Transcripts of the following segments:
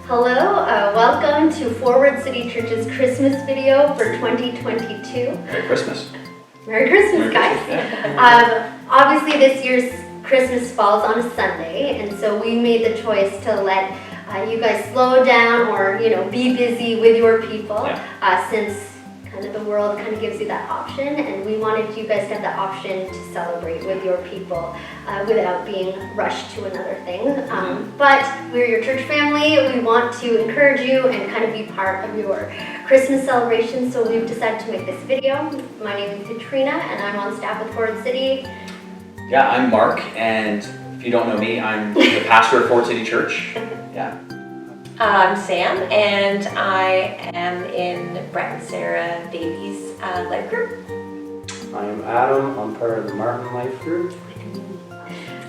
Hello, welcome to Forward City Church's Christmas video for 2022. Merry Christmas. Merry Christmas, guys. Yeah. Obviously this year's Christmas falls on a Sunday, and so we made the choice to let you guys slow down or, be busy with your people since kind of the world kind of gives you that option, and we wanted you guys to have the option to celebrate with your people without being rushed to another thing. But we're your church family. We want to encourage you and kind of be part of your Christmas celebration, so we've decided to make this video. My name is Trina, and I'm on staff with Forward City. Yeah, I'm Mark, and if you don't know me, I'm the pastor of Forward City Church. Yeah. I'm Sam, and I am in Brett and Sarah Davies' life group. I'm Adam. I'm part of the Martin life group.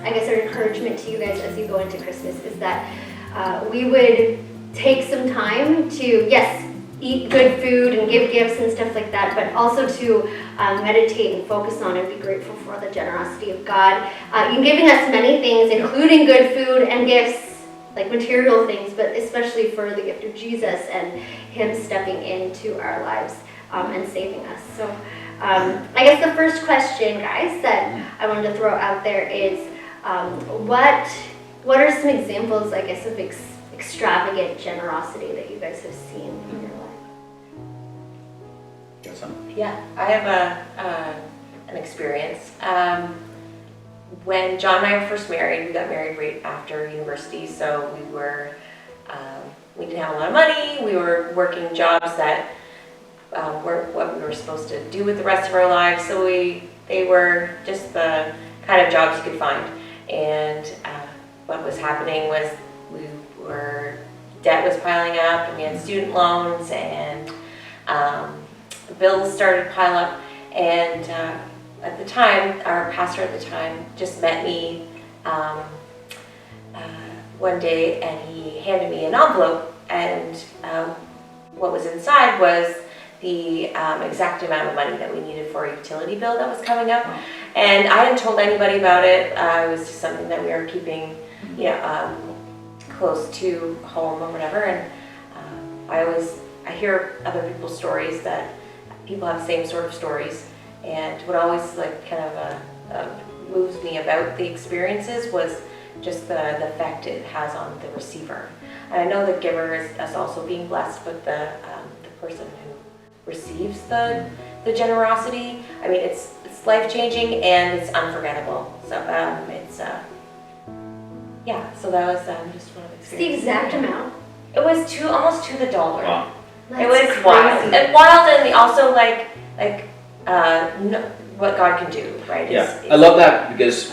I guess our encouragement to you guys as you go into Christmas is that we would take some time to, yes, eat good food and give gifts and stuff like that, but also to meditate and focus on and be grateful for the generosity of God in giving us many things, including good food and gifts, like material things, but especially for the gift of Jesus and Him stepping into our lives and saving us. So I guess the first question, guys, that I wanted to throw out there is, what are some examples, I guess, of extravagant generosity that you guys have seen in your life? Got some? Yeah, I have an experience. When John and I were first married, we got married right after university, so we didn't have a lot of money. We were working jobs that weren't what we were supposed to do with the rest of our lives, so they were just the kind of jobs you could find. And what was happening was debt was piling up, and we had student loans, and the bills started to pile up, and at the time, our pastor at the time just met me one day, and he handed me an envelope, and what was inside was the exact amount of money that we needed for a utility bill that was coming up. And I hadn't told anybody about it. It was just something that we were keeping, close to home or whatever. And I hear other people's stories that people have the same sort of stories. And what always moves me about the experiences was just the effect it has on the receiver. And I know the giver is also being blessed, but the person who receives the generosity, I mean, it's life-changing and it's unforgettable. So so that was just one of the experiences. It's the exact amount. It was almost to the dollar. Wow. It was crazy. Wild, and also what God can do, right? Yeah, I love that because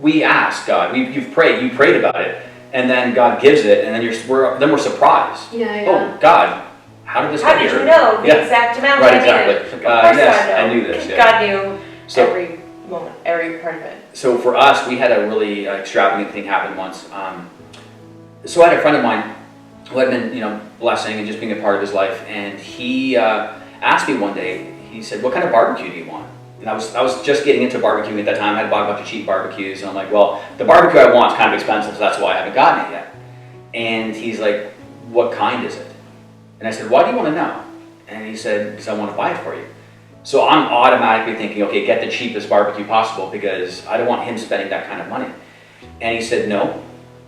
we ask God. You prayed about it, and then God gives it, and then we're surprised. Yeah. Oh, God, how did this How get did here? you know the exact amount? Right, exactly. Of course Yes, God I knew this. Yeah. God knew So- every moment, every part of it. So for us, we had a really extravagant thing happen once. So I had a friend of mine who had been, blessing and just being a part of his life, and he asked me one day. He said, "What kind of barbecue do you want?" And I was just getting into barbecuing at that time. I had bought a bunch of cheap barbecues, and I'm like, "Well, the barbecue I want is kind of expensive, so that's why I haven't gotten it yet." And he's like, "What kind is it?" And I said, "Why do you want to know?" And he said, "Because I want to buy it for you." So I'm automatically thinking, okay, get the cheapest barbecue possible because I don't want him spending that kind of money. And he said, "No,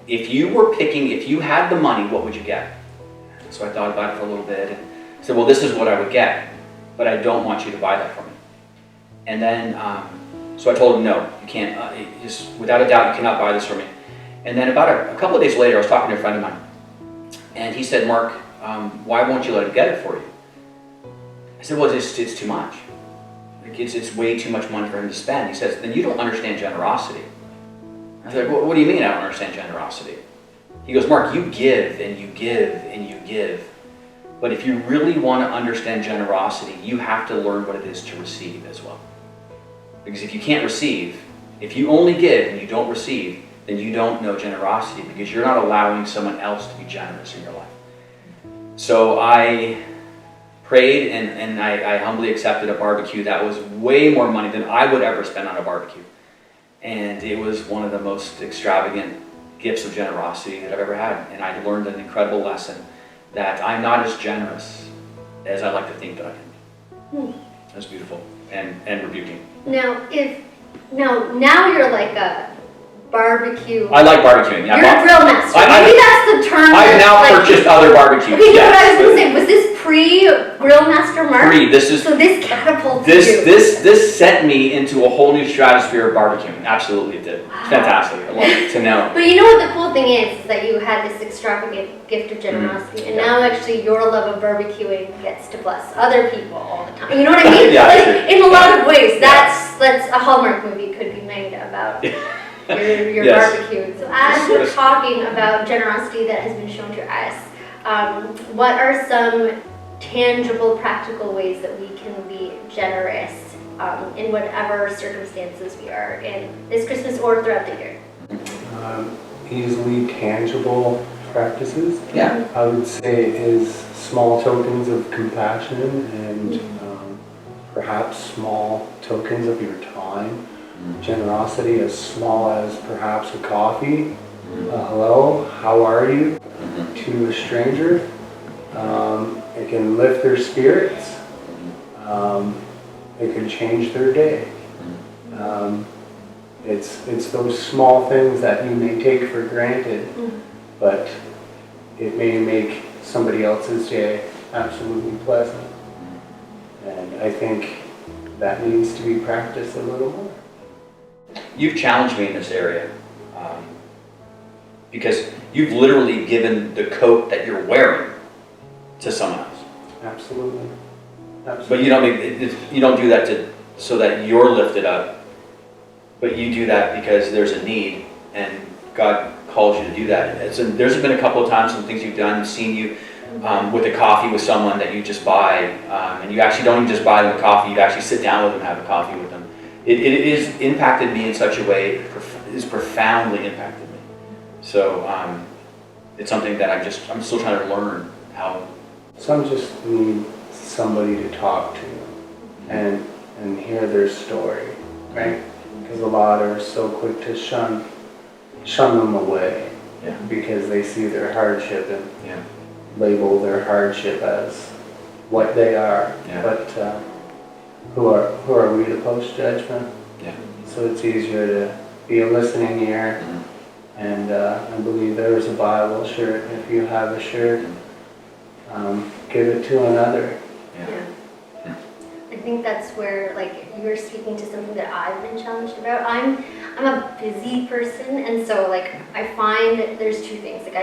if you had the money, what would you get?" So I thought about it for a little bit and said, "Well, this is what I would get, but I don't want you to buy that for me." And then, so I told him, "No, you can't, just without a doubt, you cannot buy this for me." And then about a couple of days later, I was talking to a friend of mine, and he said, "Mark, why won't you let him get it for you?" I said, "Well, it's too much. Like, it's way too much money for him to spend." He says, "Then you don't understand generosity." I was like, "Well, what do you mean I don't understand generosity?" He goes, "Mark, you give and you give and you give. But if you really want to understand generosity, you have to learn what it is to receive as well. Because if you can't receive, if you only give and you don't receive, then you don't know generosity because you're not allowing someone else to be generous in your life." So I prayed and I humbly accepted a barbecue that was way more money than I would ever spend on a barbecue. And it was one of the most extravagant gifts of generosity that I've ever had. And I learned an incredible lesson that I'm not as generous as I like to think that I can. That's beautiful and rebuking. Now, now you're like a barbecue. I like barbecuing. Yeah, You're a grill master. Maybe that's the term. I've now like, purchased other barbecues. Okay, yes, what I was going to say, was this pre-grill master Mark? So this catapulted you. this sent me into a whole new stratosphere of barbecuing. Absolutely, it did. Wow. It's fantastic. I love it to know. But you know what the cool thing is that you had this extravagant gift of generosity, and now actually your love of barbecuing gets to bless other people all the time. You know what I mean? Yeah, like, sure. in a lot of ways, that's a Hallmark movie could be made about. Your yes. barbecue. So as we're talking about generosity that has been shown to us, what are some tangible, practical ways that we can be generous in whatever circumstances we are in this Christmas or throughout the year? Easily tangible practices. Yeah. I would say is small tokens of compassion and perhaps small tokens of your time. Generosity as small as perhaps a coffee, hello, how are you, to a stranger. It can lift their spirits. It can change their day. It's those small things that you may take for granted, but it may make somebody else's day absolutely pleasant. And I think that needs to be practiced a little more. You've challenged me in this area because you've literally given the coat that you're wearing to someone else. Absolutely. But you don't do that so that you're lifted up, but you do that because there's a need and God calls you to do that. There's been a couple of times some things you've done, I've seen you with a coffee with someone that you just buy, and you actually don't even just buy them a coffee, you actually sit down with them and have a coffee with them. It has impacted me in such a way, it has profoundly impacted me. So it's something that I'm still trying to learn how. Some just need somebody to talk to and hear their story, right? Because a lot are so quick to shun them away because they see their hardship and label their hardship as what they are. But who are we to post judgment? So it's easier to be a listening ear. And I believe there is a Bible shirt. If you have a shirt, give it to another. I think that's where, like, you're speaking to something that I've been challenged about. I'm a busy person, and so like I find there's two things. Like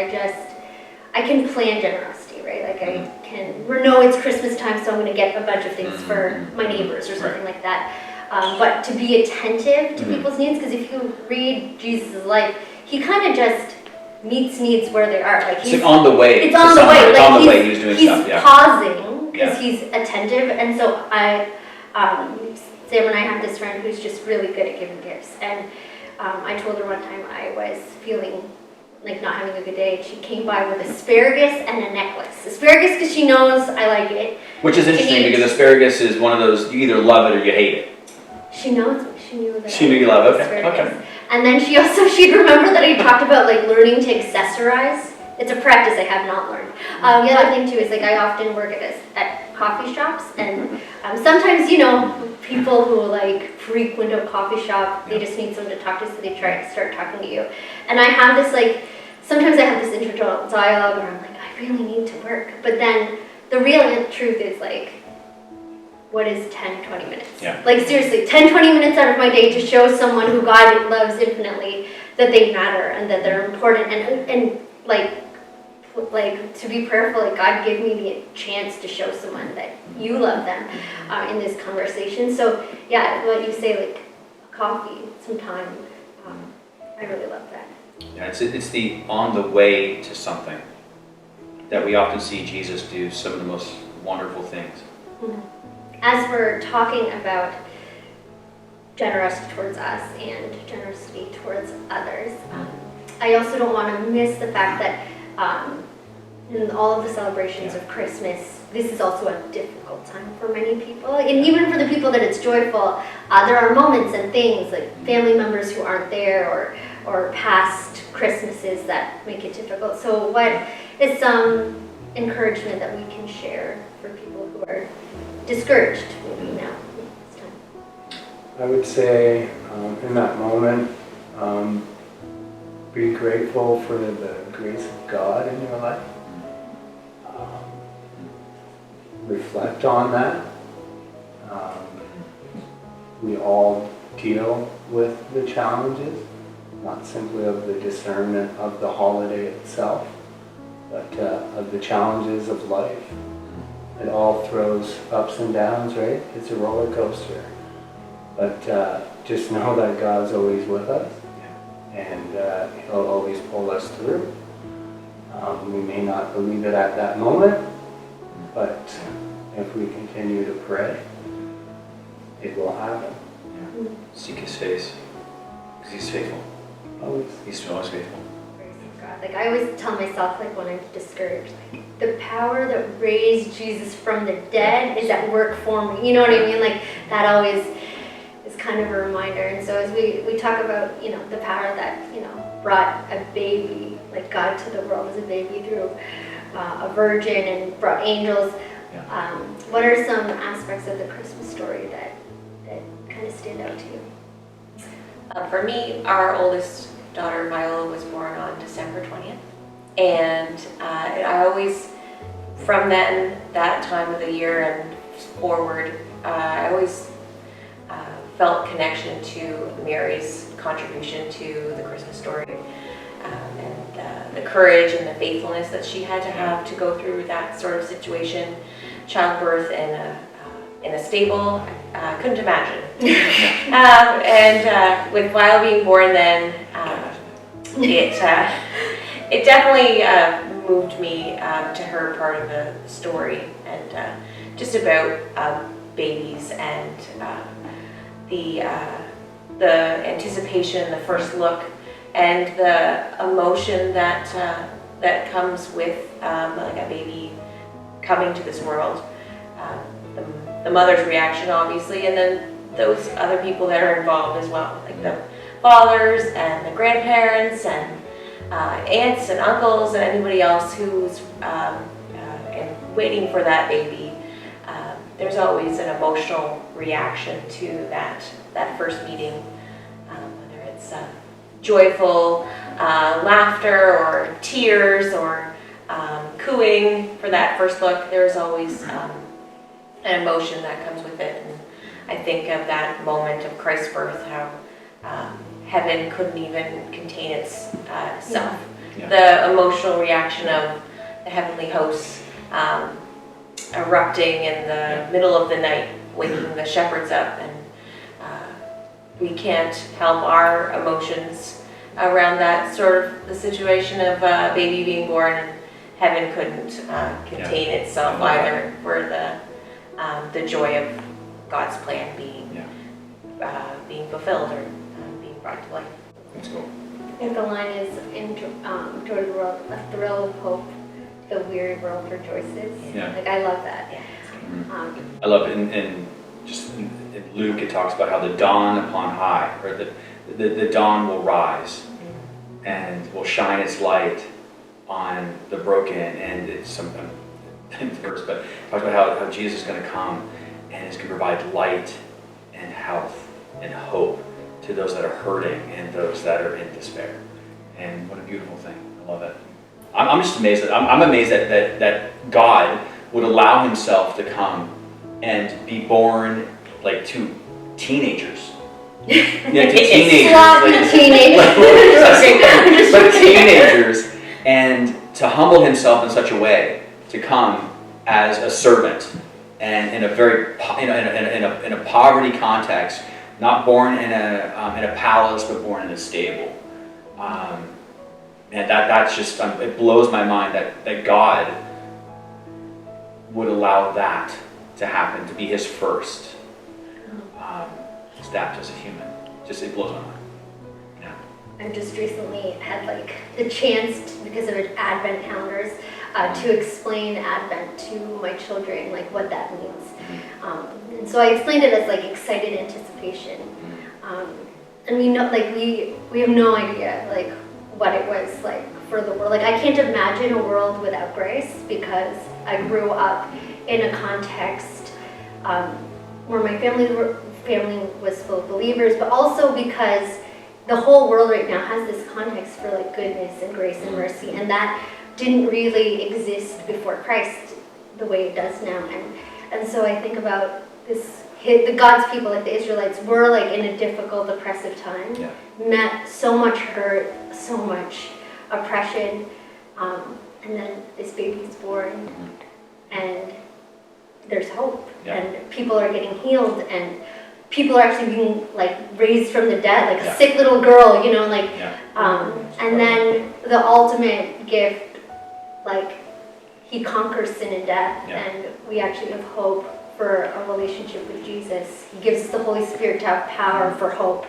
I can plan generosity, right? Like I can know it's Christmas time, so I'm going to get a bunch of things for my neighbors or something like that. But to be attentive to people's needs, because if you read Jesus' life, he kind of just meets needs where they are. Like it's on the way. It's on the way. It's on the way. He's doing stuff. He's pausing because he's attentive, and so Sam and I have this friend who's just really good at giving gifts, and I told her one time I was feeling like not having a good day. She came by with asparagus and a necklace. Asparagus because she knows I like it. Which is interesting because asparagus is one of those, you either love it or you hate it. She knows me. She knew that. She knew you love it. Okay. And then she'd remember that I talked about like learning to accessorize. It's a practice I have not learned. The other thing too is like I often work at coffee shops, and sometimes people who like frequent a coffee shop, they just need someone to talk to, so they start talking to you. And I have this like sometimes I have this internal dialogue where I'm like I really need to work, but then the real truth is like, what is 10-20 minutes? Like seriously, 10-20 minutes out of my day to show someone who God loves infinitely that they matter and that they're important, and like to be prayerful, like God give me the chance to show someone that you love them in this conversation. So yeah, what you say, like coffee, some time, I really love that. Yeah, it's the on the way to something that we often see Jesus do some of the most wonderful things. As we're talking about generosity towards us and generosity towards others, I also don't want to miss the fact that in all of the celebrations of Christmas, this is also a difficult time for many people. And even for the people that it's joyful, there are moments and things like family members who aren't there, or past Christmases that make it difficult. So what is some encouragement that we can share for people who are discouraged maybe now? This time? I would say in that moment, be grateful for the grace of God in your life. Reflect on that. We all deal with the challenges, not simply of the discernment of the holiday itself, but of the challenges of life. It all throws ups and downs, right? It's a roller coaster. But just know that God's always with us, and He'll always pull us through. We may not believe it at that moment, but if we continue to pray, it will happen. Yeah. Seek His face, because He's faithful. Always. He's always faithful. Praise God. Like I always tell myself, like when I'm discouraged, like the power that raised Jesus from the dead is at work for me. You know what I mean? Like that always is kind of a reminder. And so as we talk about, you know, the power that, you know, brought a baby, like God to the world as a baby through a virgin and brought angels. Yeah. What are some aspects of the Christmas story that kind of stand out to you? For me, our oldest daughter, Viola, was born on December 20th. And I always, from then, that time of the year and forward, I always felt connection to Mary's contribution to the Christmas story. And the courage and the faithfulness that she had to have to go through that sort of situation, childbirth in a stable, couldn't imagine. And with Viola being born then, it definitely moved me to her part of the story, and just about babies and the anticipation, the first look, and the emotion that comes with like a baby coming to this world. The mother's reaction, obviously, and then those other people that are involved as well, like the fathers and the grandparents and aunts and uncles and anybody else who's and waiting for that baby. There's always an emotional reaction to that first meeting, whether it's joyful laughter or tears or cooing for that first look. There's always an emotion that comes with it. And I think of that moment of Christ's birth, how heaven couldn't even contain itself. Yeah. The emotional reaction of the heavenly hosts erupting in the middle of the night, waking the shepherds up, and we can't help our emotions around that sort of the situation of a baby being born, and heaven couldn't contain itself either, for the joy of God's plan being fulfilled or being brought to life. That's cool. I think the line is in Joy to the World, a thrill of hope, the weary world rejoices. Yeah. Like I love that. Yeah. I love it in Luke. It talks about how the dawn upon high, or the dawn will rise and will shine its light on the broken, and it's some verse, but it talks about how Jesus is going to come and is going to provide light and health and hope to those that are hurting and those that are in despair. And what a beautiful thing. I love it. I'm just amazed. I'm amazed that God would allow Himself to come and be born like to teenagers. Yeah, to teenagers. Sloppy teenagers. But teenagers, and to humble Himself in such a way to come as a servant, and in a very in a poverty context, not born in a palace, but born in a stable. And that's just it blows my mind that God would allow that to happen, to be His first step as a human. Just it blows my mind. Yeah. I've just recently had like the chance because of Advent calendars to explain Advent to my children, like what that means. And so I explained it as like excited anticipation. and we know, like, we have no idea, like, what it was like for the world. Like, I can't imagine a world without grace, because I grew up in a context where my family was full of believers, but also because the whole world right now has this context for like goodness and grace and mercy, and that didn't really exist before Christ the way it does now. And so I think about this, the God's people, like the Israelites, were like in a difficult, oppressive time, met so much hurt, so much oppression, and then this baby's born, and there's hope, and people are getting healed, and people are actually being like raised from the dead, like a sick little girl, you know, like, and then the ultimate gift, like, he conquers sin and death, and we actually have hope for a relationship with Jesus. He gives us the Holy Spirit to have power for hope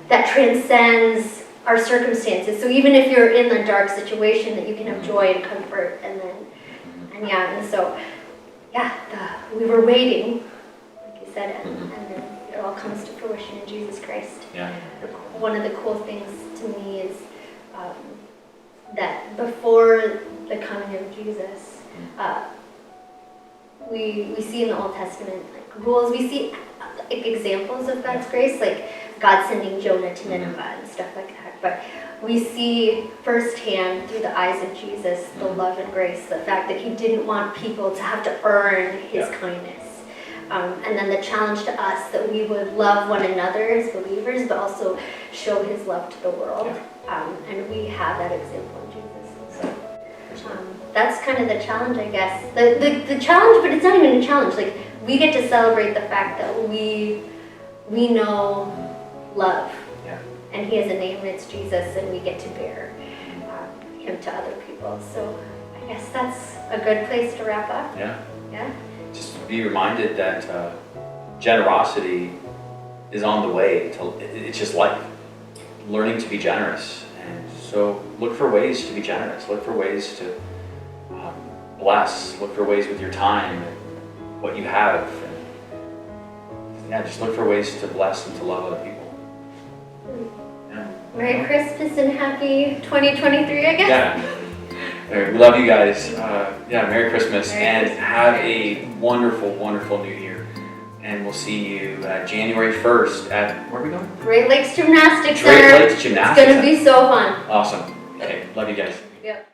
that transcends our circumstances. So even if you're in a dark situation, that you can have joy and comfort, and so we were waiting, like you said, and then it all comes to fruition in Jesus Christ. One of the cool things to me is that before the coming of Jesus, we see in the Old Testament like rules. We see examples of God's grace, like God sending Jonah to Nineveh and stuff like that. But we see firsthand through the eyes of Jesus the love and grace, the fact that he didn't want people to have to earn his kindness. And then the challenge to us that we would love one another as believers, but also show his love to the world. And we have that example in Jesus. So that's kind of the challenge, I guess. The challenge, but it's not even a challenge. Like, we get to celebrate the fact that we know love. And he has a name, and it's Jesus, and we get to bear him to other people. So I guess that's a good place to wrap up. Just be reminded that generosity is on the way. It's just life. Learning to be generous. And so look for ways to be generous. Look for ways to bless. Look for ways with your time and what you have. And just look for ways to bless and to love other people. Merry Christmas and happy 2023, I guess. We love you guys. Merry Christmas, and have a wonderful, wonderful New Year. And we'll see you January 1st at, where are we going? Great Lakes Gymnastics Great Center. Lakes Gymnastics. It's going to be so fun. Awesome. Okay, love you guys. Yep.